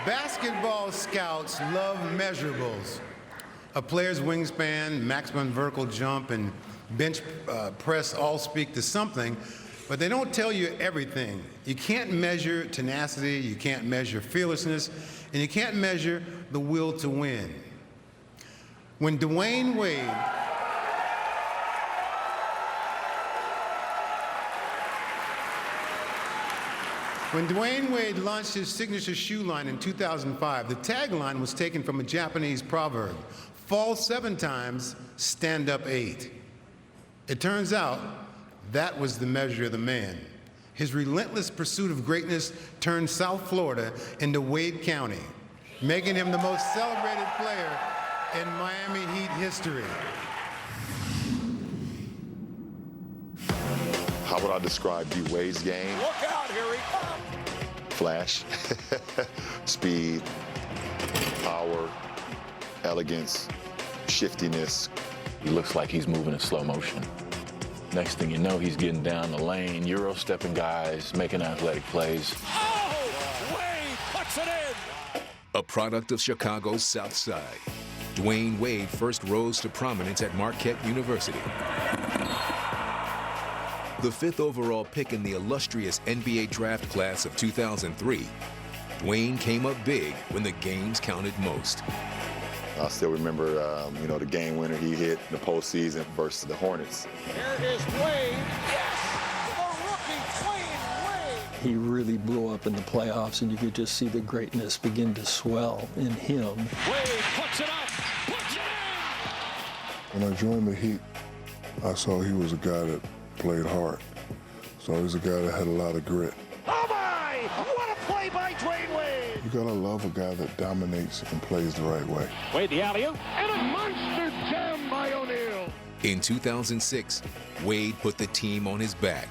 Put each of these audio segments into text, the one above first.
Basketball scouts love measurables. A player's wingspan, maximum vertical jump, and bench press all speak to something, but they don't tell you everything. You can't measure tenacity, you can't measure fearlessness, and you can't measure the will to win. When Dwyane Wade launched his signature shoe line in 2005, the tagline was taken from a Japanese proverb: fall 7 times, stand up 8. It turns out that was the measure of the man. His relentless pursuit of greatness turned South Florida into Wade County, making him the most celebrated player in Miami Heat history. How would I describe D-Wade's game? Look out, here he comes. Flash, speed, power, elegance, shiftiness. He looks like he's moving in slow motion. Next thing you know, he's getting down the lane, Euro-stepping guys, making athletic plays. Oh, Wade puts it in. A product of Chicago's South Side, Dwyane Wade first rose to prominence at Marquette University. The 5th overall pick in the illustrious NBA draft class of 2003, Dwyane came up big when the games counted most. I still remember, the game winner he hit in the postseason versus the Hornets. Here is Wade. Yes! The rookie, Dwyane Wade. He really blew up in the playoffs, and you could just see the greatness begin to swell in him. Wade puts it up, puts it in! When I joined the Heat, I saw he was a guy that played hard. So he's a guy that had a lot of grit. Oh my! What a play by Dwyane Wade! You gotta love a guy that dominates and plays the right way. Wade the alley-oop, and a monster jam by O'Neal. In 2006, Wade put the team on his back,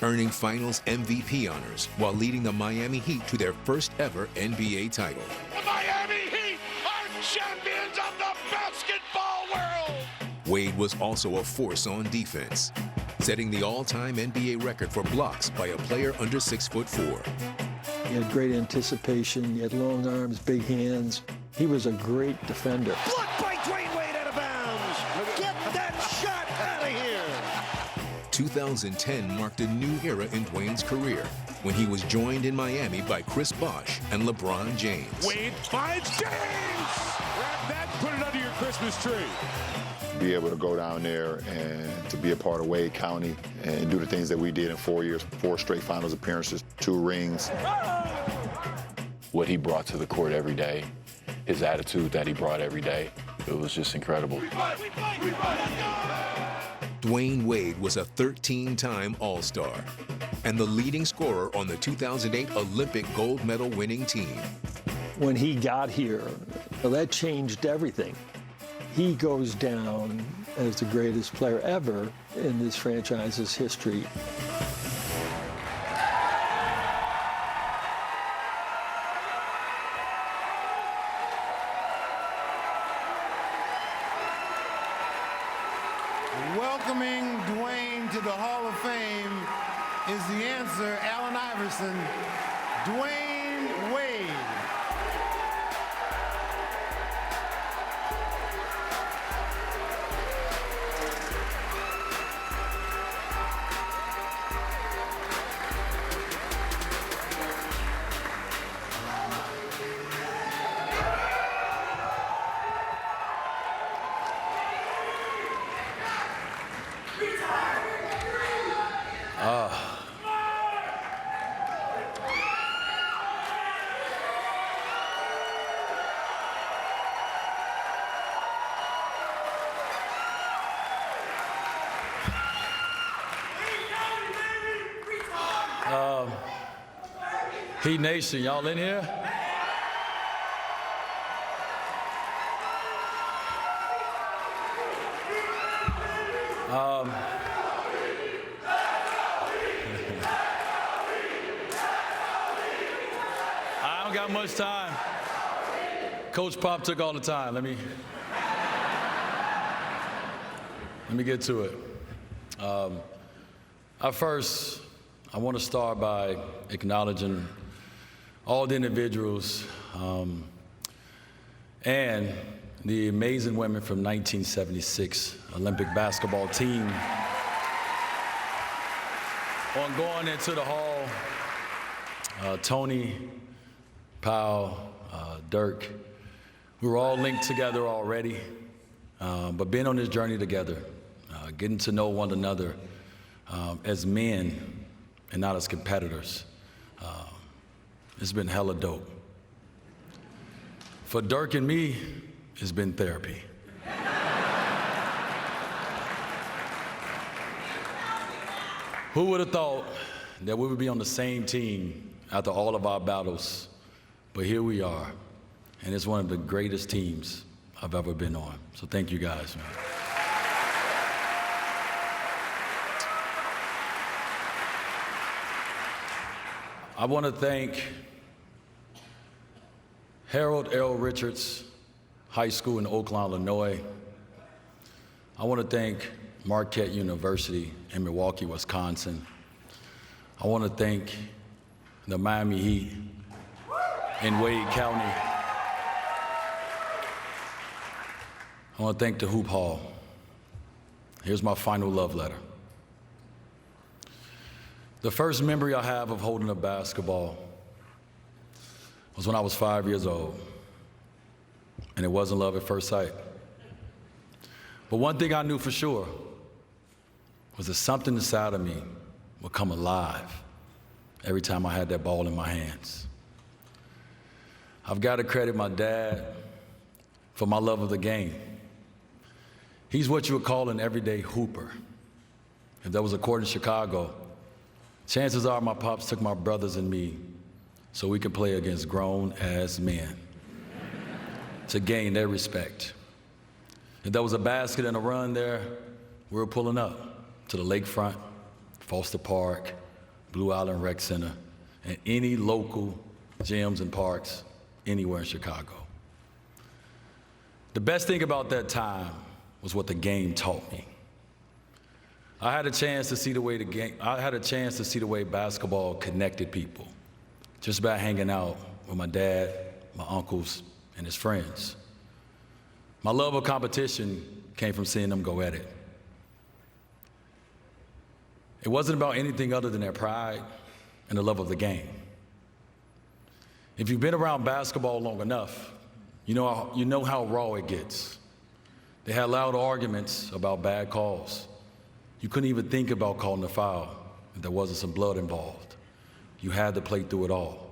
earning Finals MVP honors while leading the Miami Heat to their first ever NBA title. The Miami Heat are champions of the basketball world! Wade was also a force on defense, setting the all-time NBA record for blocks by a player under 6'4". He had great anticipation, he had long arms, big hands. He was a great defender. Blocked by Dwyane Wade out of bounds! Get that shot out of here! 2010 marked a new era in Dwyane's career when he was joined in Miami by Chris Bosh and LeBron James. Wade finds James! Grab that, put it under your Christmas tree. Be able to go down there and to be a part of Wade County and do the things that we did in 4 years, 4 straight finals appearances, 2 rings. What he brought to the court every day, his attitude that he brought every day, it was just incredible. Dwyane Wade was a 13-time All-Star and the leading scorer on the 2008 Olympic gold medal winning team. When he got here, that changed everything. He goes down as the greatest player ever in this franchise's history. Welcoming Dwyane to the Hall of Fame is the answer, Allen Iverson, Dwyane Wade. Heat Nation, y'all in here? I don't got much time. Coach Pop took all the time. Let me get to it. I want to start by acknowledging all the individuals and the amazing women from 1976 Olympic basketball team. On going into the hall, Tony, Powell, Dirk, we were all linked together already, but being on this journey together, getting to know one another as men and not as competitors, it's been hella dope. For Dirk and me, it's been therapy. Who would have thought that we would be on the same team after all of our battles? But here we are, and it's one of the greatest teams I've ever been on. So thank you guys, man. I want to thank Harold L. Richards High School in Oakland, Illinois. I want to thank Marquette University in Milwaukee, Wisconsin. I want to thank the Miami Heat in Wade County. I want to thank the Hoop Hall. Here's my final love letter. The first memory I have of holding a basketball was when I was 5 years old, and it wasn't love at first sight. But one thing I knew for sure was that something inside of me would come alive every time I had that ball in my hands. I've got to credit my dad for my love of the game. He's what you would call an everyday hooper. If that was a court in Chicago, chances are my pops took my brothers and me so we could play against grown-ass men to gain their respect. If there was a basket and a run there, we were pulling up to the lakefront, Foster Park, Blue Island Rec Center, and any local gyms and parks anywhere in Chicago. The best thing about that time was what the game taught me. I had a chance to see the way basketball connected people, just by hanging out with my dad, my uncles, and his friends. My love of competition came from seeing them go at it. It wasn't about anything other than their pride and the love of the game. If you've been around basketball long enough, you know how raw it gets. They had loud arguments about bad calls. You couldn't even think about calling a foul if there wasn't some blood involved. You had to play through it all.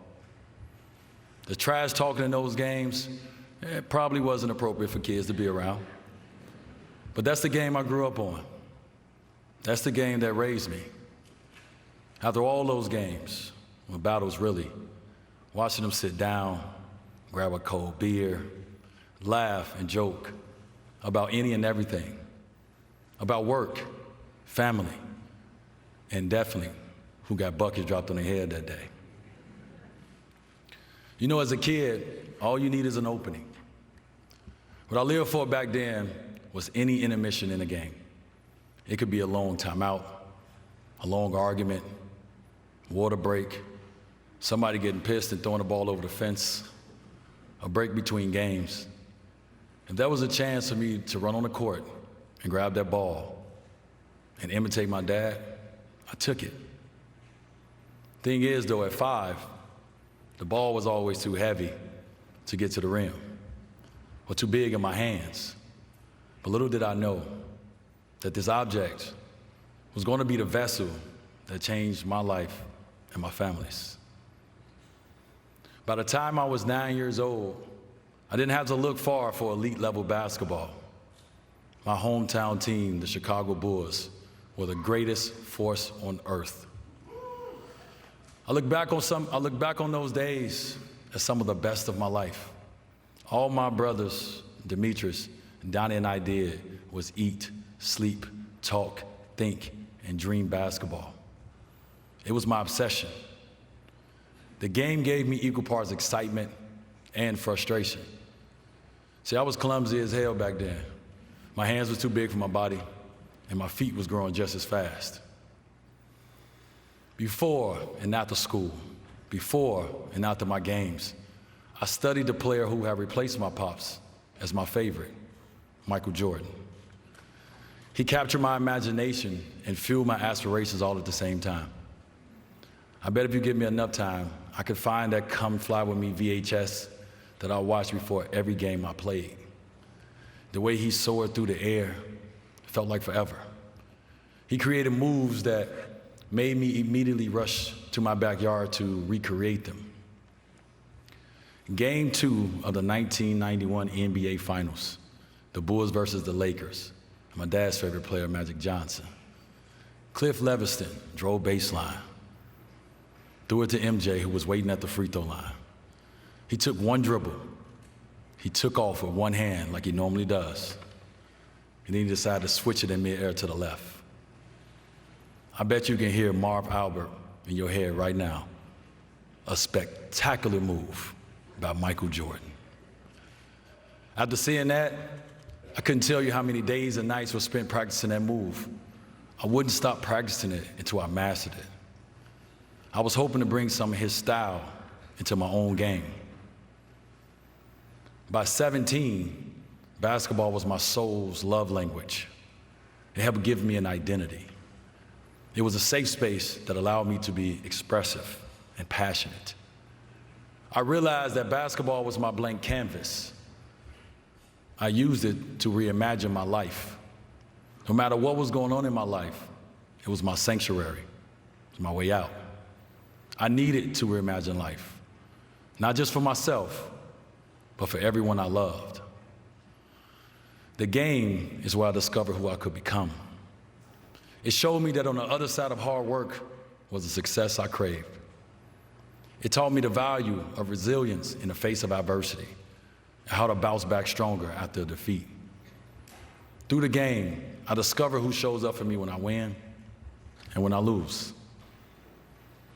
The trash talking in those games, it probably wasn't appropriate for kids to be around. But that's the game I grew up on. That's the game that raised me. After all those games, when battles really, watching them sit down, grab a cold beer, laugh and joke about any and everything, about work, family, and definitely who got buckets dropped on their head that day. You know, as a kid, all you need is an opening. What I lived for back then was any intermission in a game. It could be a long timeout, a long argument, water break, somebody getting pissed and throwing the ball over the fence, a break between games. If there was a chance for me to run on the court and grab that ball and imitate my dad, I took it. Thing is, though, at 5, the ball was always too heavy to get to the rim, or too big in my hands. But little did I know that this object was going to be the vessel that changed my life and my family's. By the time I was 9 years old, I didn't have to look far for elite level basketball. My hometown team, the Chicago Bulls, were the greatest force on earth. I look back on those days as some of the best of my life. All my brothers, Demetrius, Donnie, and I did was eat, sleep, talk, think, and dream basketball. It was my obsession. The game gave me equal parts excitement and frustration. See, I was clumsy as hell back then. My hands were too big for my body, and my feet was growing just as fast. Before and after school, before and after my games, I studied the player who had replaced my pops as my favorite, Michael Jordan. He captured my imagination and fueled my aspirations all at the same time. I bet if you give me enough time, I could find that Come Fly With Me VHS that I watched before every game I played. The way he soared through the air felt like forever. He created moves that made me immediately rush to my backyard to recreate them. Game 2 of the 1991 NBA Finals, the Bulls versus the Lakers, my dad's favorite player, Magic Johnson. Cliff Leviston drove baseline, threw it to MJ, who was waiting at the free throw line. He took one dribble. He took off with one hand like he normally does. And then he decided to switch it in midair to the left. I bet you can hear Marv Albert in your head right now. A spectacular move by Michael Jordan. After seeing that, I couldn't tell you how many days and nights were spent practicing that move. I wouldn't stop practicing it until I mastered it. I was hoping to bring some of his style into my own game. By 17, basketball was my soul's love language. It helped give me an identity. It was a safe space that allowed me to be expressive and passionate. I realized that basketball was my blank canvas. I used it to reimagine my life. No matter what was going on in my life, it was my sanctuary. It was my way out. I needed to reimagine life, not just for myself, but for everyone I loved. The game is where I discovered who I could become. It showed me that on the other side of hard work was the success I craved. It taught me the value of resilience in the face of adversity and how to bounce back stronger after a defeat. Through the game, I discovered who shows up for me when I win and when I lose.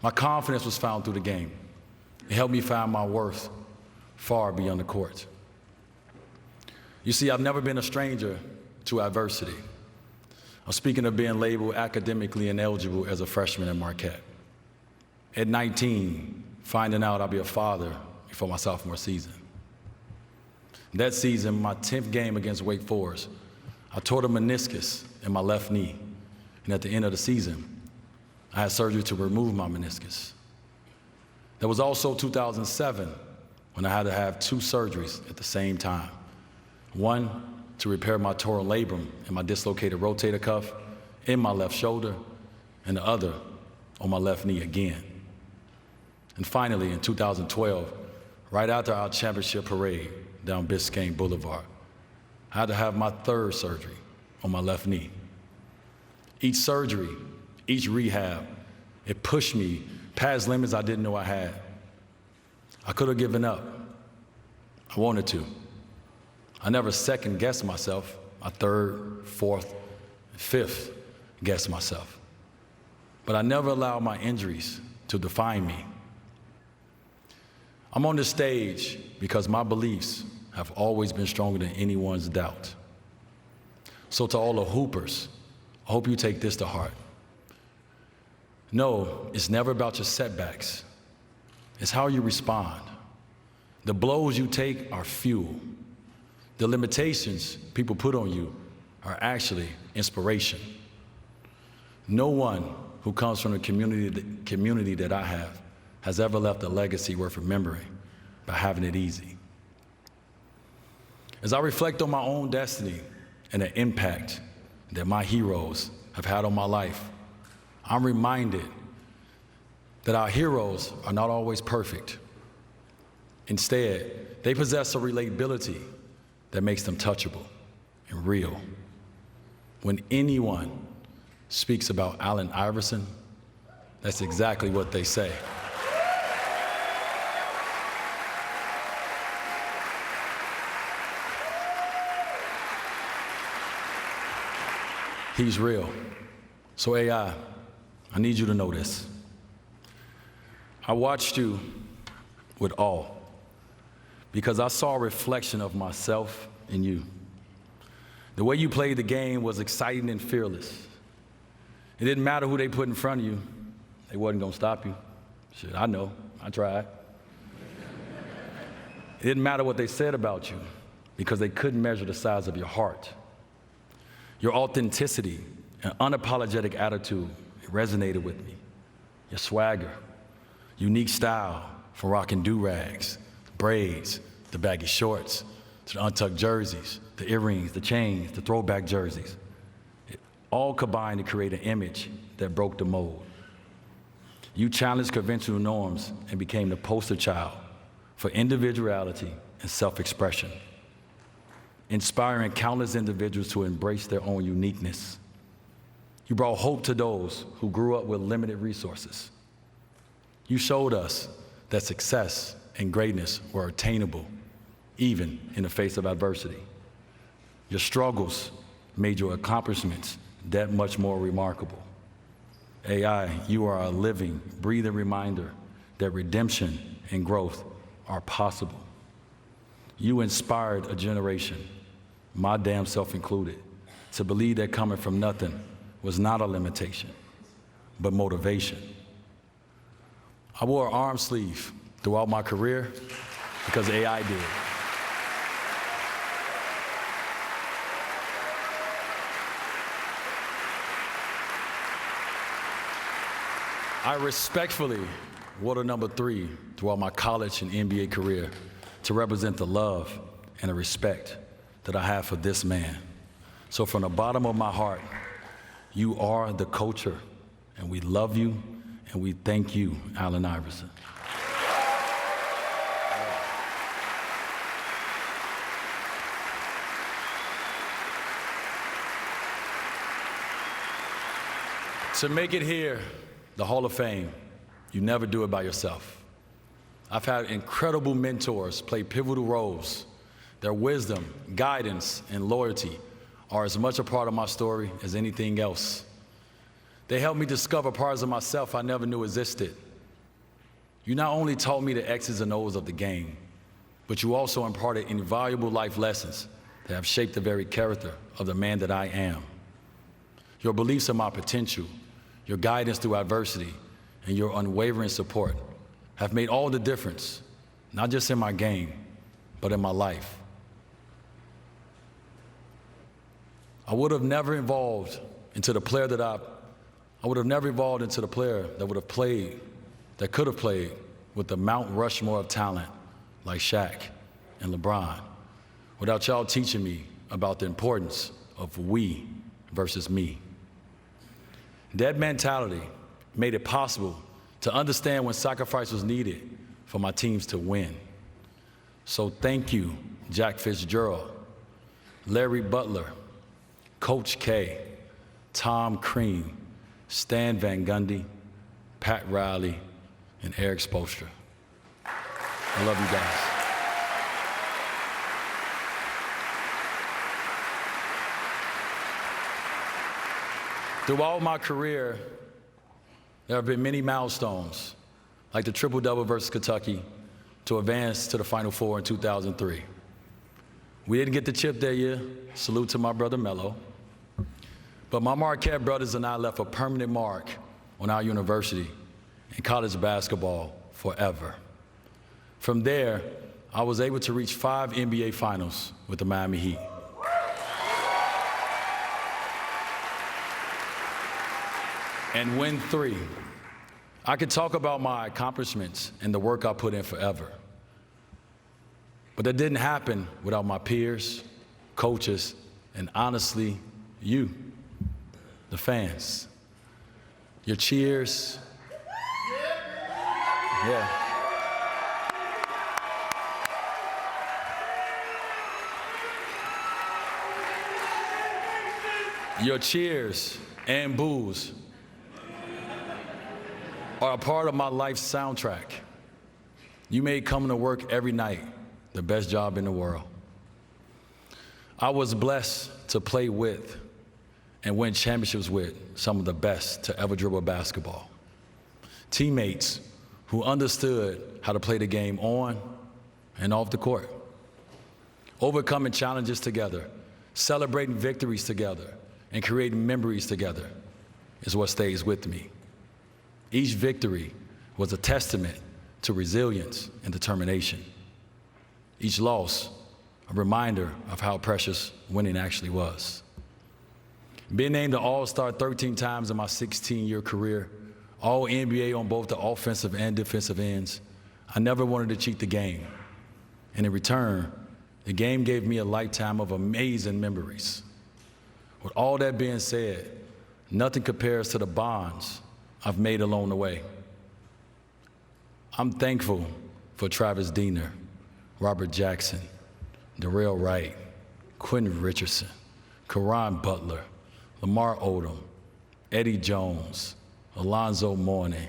My confidence was found through the game. It helped me find my worth far beyond the court. You see, I've never been a stranger to adversity. I'm speaking of being labeled academically ineligible as a freshman at Marquette. At 19, finding out I'll be a father before my sophomore season. That season, my 10th game against Wake Forest, I tore the meniscus in my left knee. And at the end of the season, I had surgery to remove my meniscus. There was also 2007, when I had to have 2 surgeries at the same time. One to repair my torn labrum and my dislocated rotator cuff in my left shoulder, and the other on my left knee again. And finally, in 2012, right after our championship parade down Biscayne Boulevard, I had to have my 3rd surgery on my left knee. Each surgery, each rehab, it pushed me past limits I didn't know I had. I could have given up. I wanted to. I never second-guessed myself. I 3rd, 4th, 5th guessed myself. But I never allowed my injuries to define me. I'm on this stage because my beliefs have always been stronger than anyone's doubt. So to all the hoopers, I hope you take this to heart. No, it's never about your setbacks. It's how you respond. The blows you take are fuel. The limitations people put on you are actually inspiration. No one who comes from the community that I have has ever left a legacy worth remembering by having it easy. As I reflect on my own destiny and the impact that my heroes have had on my life, I'm reminded that our heroes are not always perfect. Instead, they possess a relatability that makes them touchable and real. When anyone speaks about Allen Iverson, that's exactly what they say. He's real. So AI, I need you to know this. I watched you with awe because I saw a reflection of myself in you. The way you played the game was exciting and fearless. It didn't matter who they put in front of you. They wasn't gonna stop you. Shit, I know, I tried. It didn't matter what they said about you because they couldn't measure the size of your heart. Your authenticity and unapologetic attitude resonated with me. Your swagger, unique style from rocking do-rags, braids, the baggy shorts, to the untucked jerseys, the earrings, the chains, the throwback jerseys. It all combined to create an image that broke the mold. You challenged conventional norms and became the poster child for individuality and self-expression, inspiring countless individuals to embrace their own uniqueness. You brought hope to those who grew up with limited resources. You showed us that success and greatness were attainable, even in the face of adversity. Your struggles made your accomplishments that much more remarkable. AI, you are a living, breathing reminder that redemption and growth are possible. You inspired a generation, my damn self included, to believe that coming from nothing was not a limitation, but motivation. I wore an arm sleeve throughout my career because AI did. I respectfully wore the number 3 throughout my college and NBA career to represent the love and the respect that I have for this man. So from the bottom of my heart, you are the culture, and we love you, and we thank you, Allen Iverson. To make it here, the Hall of Fame, you never do it by yourself. I've had incredible mentors play pivotal roles. Their wisdom, guidance, and loyalty are as much a part of my story as anything else. They helped me discover parts of myself I never knew existed. You not only taught me the X's and O's of the game, but you also imparted invaluable life lessons that have shaped the very character of the man that I am. Your beliefs in my potential, your guidance through adversity, and your unwavering support have made all the difference, not just in my game, but in my life. I would have never evolved into the player that I would have never evolved into the player that would have played, that could have played with the Mount Rushmore of talent like Shaq and LeBron, without y'all teaching me about the importance of we versus me. That mentality made it possible to understand when sacrifice was needed for my teams to win. So thank you, Jack Fitzgerald, Larry Butler, Coach K, Tom Crean, Stan Van Gundy, Pat Riley, and Eric Spoelstra. I love you guys. Throughout my career, there have been many milestones, like the triple-double versus Kentucky to advance to the Final Four in 2003. We didn't get the chip that year. Salute to my brother Melo. But my Marquette brothers and I left a permanent mark on our university and college basketball forever. From there, I was able to reach 5 NBA finals with the Miami Heat. And win 3. I could talk about my accomplishments and the work I put in forever. But that didn't happen without my peers, coaches, and honestly, you, the fans. Your cheers. Yeah. Your cheers and boos are a part of my life's soundtrack. You made coming to work every night the best job in the world. I was blessed to play with and win championships with some of the best to ever dribble basketball. Teammates who understood how to play the game on and off the court. Overcoming challenges together, celebrating victories together, and creating memories together is what stays with me. Each victory was a testament to resilience and determination. Each loss, a reminder of how precious winning actually was. Being named an All-Star 13 times in my 16-year career, all NBA on both the offensive and defensive ends, I never wanted to cheat the game. And in return, the game gave me a lifetime of amazing memories. With all that being said, nothing compares to the bonds I've made along the way. I'm thankful for Travis Diener, Robert Jackson, Darrell Wright, Quentin Richardson, Caron Butler, Lamar Odom, Eddie Jones, Alonzo Mourning,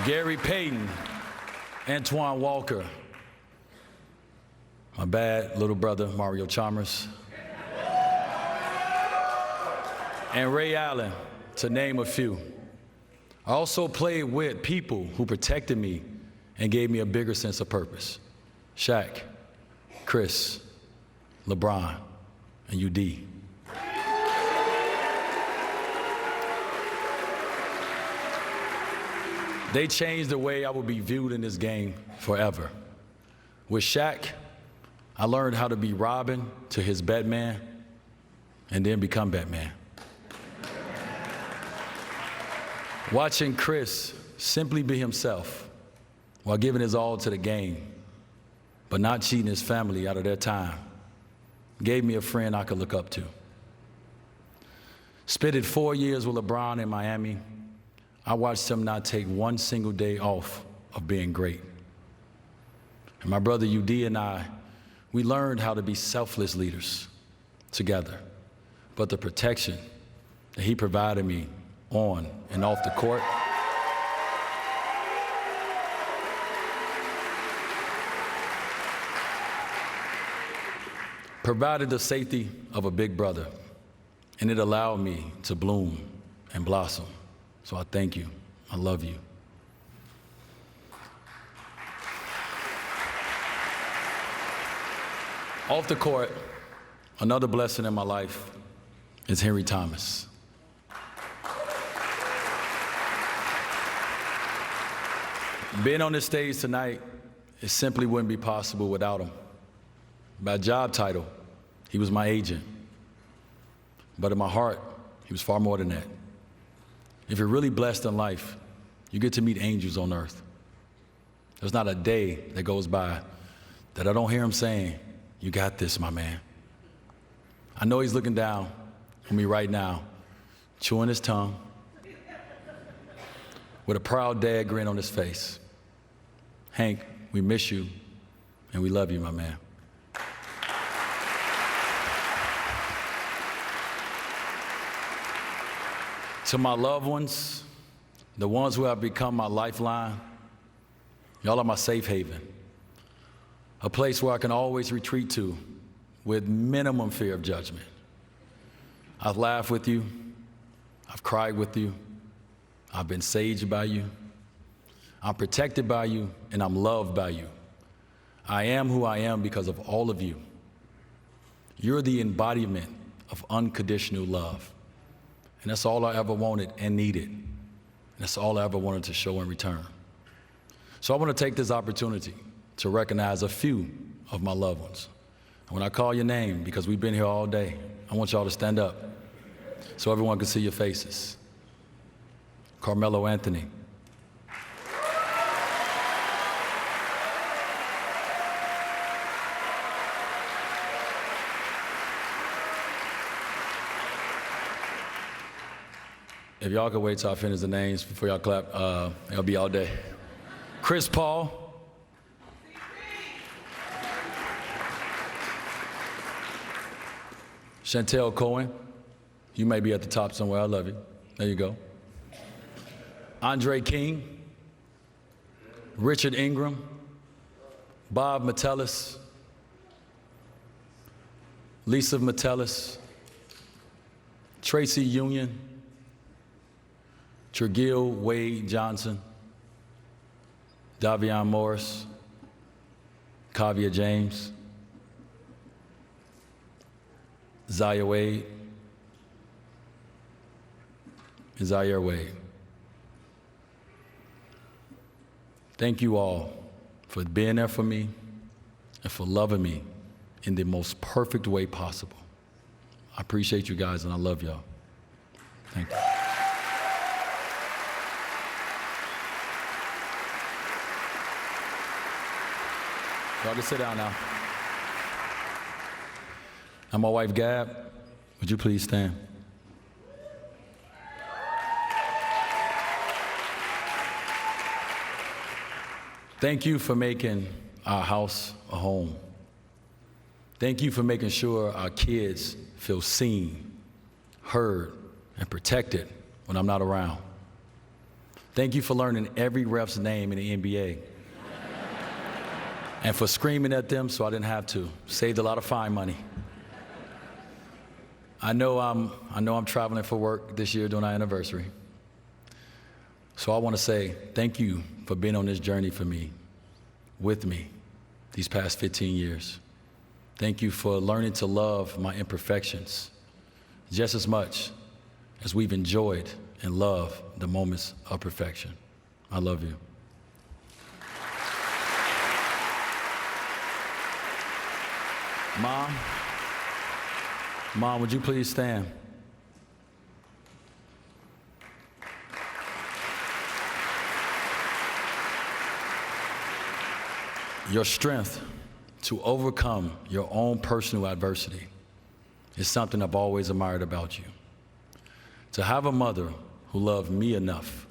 Gary Payton, Antoine Walker, my bad little brother, Mario Chalmers, and Ray Allen, to name a few. I also played with people who protected me and gave me a bigger sense of purpose. Shaq, Chris, LeBron, and UD. They changed the way I would be viewed in this game forever. With Shaq, I learned how to be Robin to his Batman and then become Batman. Watching Chris simply be himself while giving his all to the game, but not cheating his family out of their time, gave me a friend I could look up to. Spent 4 years with LeBron in Miami. I watched him not take one single day off of being great. And my brother UD and I, we learned how to be selfless leaders together. But the protection that he provided me on and off the court provided the safety of a big brother, and it allowed me to bloom and blossom. So I thank you. I love you. Off the court, another blessing in my life is Henry Thomas. Being on this stage tonight, it simply wouldn't be possible without him. By job title, he was my agent. But in my heart, he was far more than that. If you're really blessed in life, you get to meet angels on earth. There's not a day that goes by that I don't hear him saying, "You got this, my man." I know he's looking down on me right now, chewing his tongue, with a proud dad grin on his face. Hank, we miss you, and we love you, my man. To my loved ones, the ones who have become my lifeline, y'all are my safe haven, a place where I can always retreat to with minimum fear of judgment. I've laughed with you, I've cried with you, I've been saged by you, I'm protected by you, and I'm loved by you. I am who I am because of all of you. You're the embodiment of unconditional love. And that's all I ever wanted and needed. And that's all I ever wanted to show in return. So I want to take this opportunity to recognize a few of my loved ones. And when I call your name, because we've been here all day, I want y'all to stand up so everyone can see your faces. Carmelo Anthony. If y'all could wait till I finish the names before y'all clap, it'll be all day. Chris Paul. Chantel Cohen. You may be at the top somewhere. I love you. There you go. Andre King. Richard Ingram. Bob Metellus. Lisa Metellus. Tracy Union. Tregill Wade Johnson, Davion Morris, Kavia James, Zaire Wade, and Zaire Wade. Thank you all for being there for me and for loving me in the most perfect way possible. I appreciate you guys, and I love y'all. Thank you. Y'all can sit down now. And my wife, Gab, would you please stand? Thank you for making our house a home. Thank you for making sure our kids feel seen, heard, and protected when I'm not around. Thank you for learning every ref's name in the NBA and for screaming at them so I didn't have to. Saved a lot of fine money. I know I'm traveling for work this year during our anniversary. So I want to say thank you for being on this journey for me, with me, these past 15 years. Thank you for learning to love my imperfections just as much as we've enjoyed and loved the moments of perfection. I love you. Mom, would you please stand? Your strength to overcome your own personal adversity is something I've always admired about you. To have a mother who loved me enough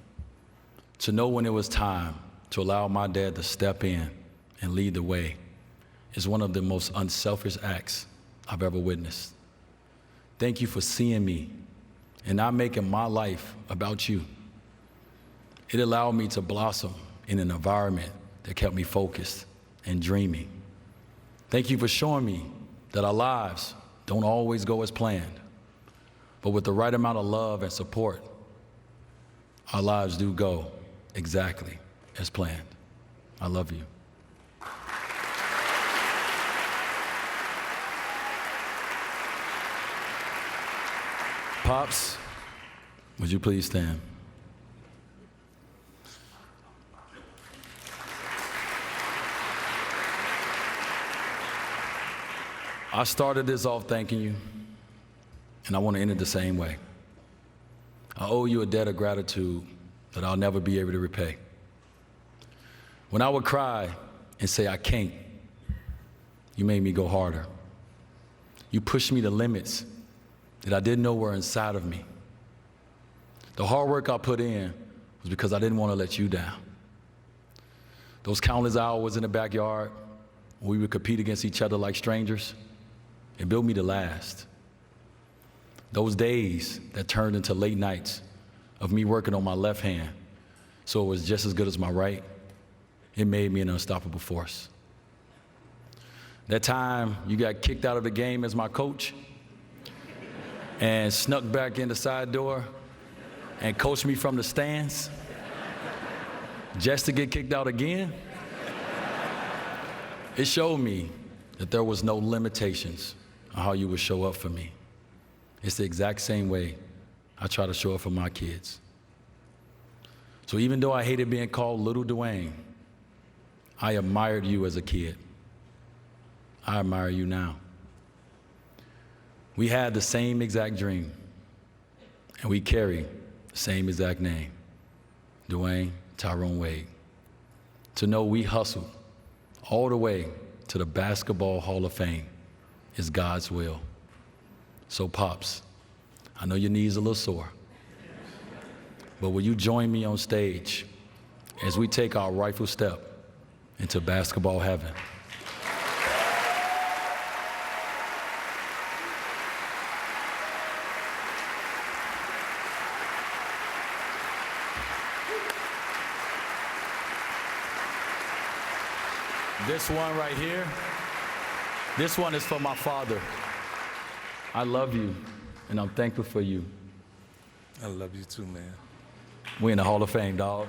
to know when it was time to allow my dad to step in and lead the way is one of the most unselfish acts I've ever witnessed. Thank you for seeing me and not making my life about you. It allowed me to blossom in an environment that kept me focused and dreaming. Thank you for showing me that our lives don't always go as planned, but with the right amount of love and support, our lives do go exactly as planned. I love you. Pops, would you please stand? I started this off thanking you, and I want to end it the same way. I owe you a debt of gratitude that I'll never be able to repay. When I would cry and say, I can't, you made me go harder. You pushed me to limits that I didn't know were inside of me. The hard work I put in was because I didn't want to let you down. Those countless hours in the backyard, when we would compete against each other like strangers, it built me to last. Those days that turned into late nights of me working on my left hand so it was just as good as my right, it made me an unstoppable force. That time you got kicked out of the game as my coach and snuck back in the side door and coached me from the stands just to get kicked out again, it showed me that there was no limitations on how you would show up for me. It's the exact same way I try to show up for my kids. So even though I hated being called Little Dwyane, I admired you as a kid. I admire you now. We had the same exact dream, and we carry the same exact name, Dwyane Tyrone Wade. To know we hustled all the way to the Basketball Hall of Fame is God's will. So Pops, I know your knees are a little sore, but will you join me on stage as we take our rightful step into basketball heaven? This one right here, this one is for my father. I love you, and I'm thankful for you. I love you too, man. We in the Hall of Fame, dog.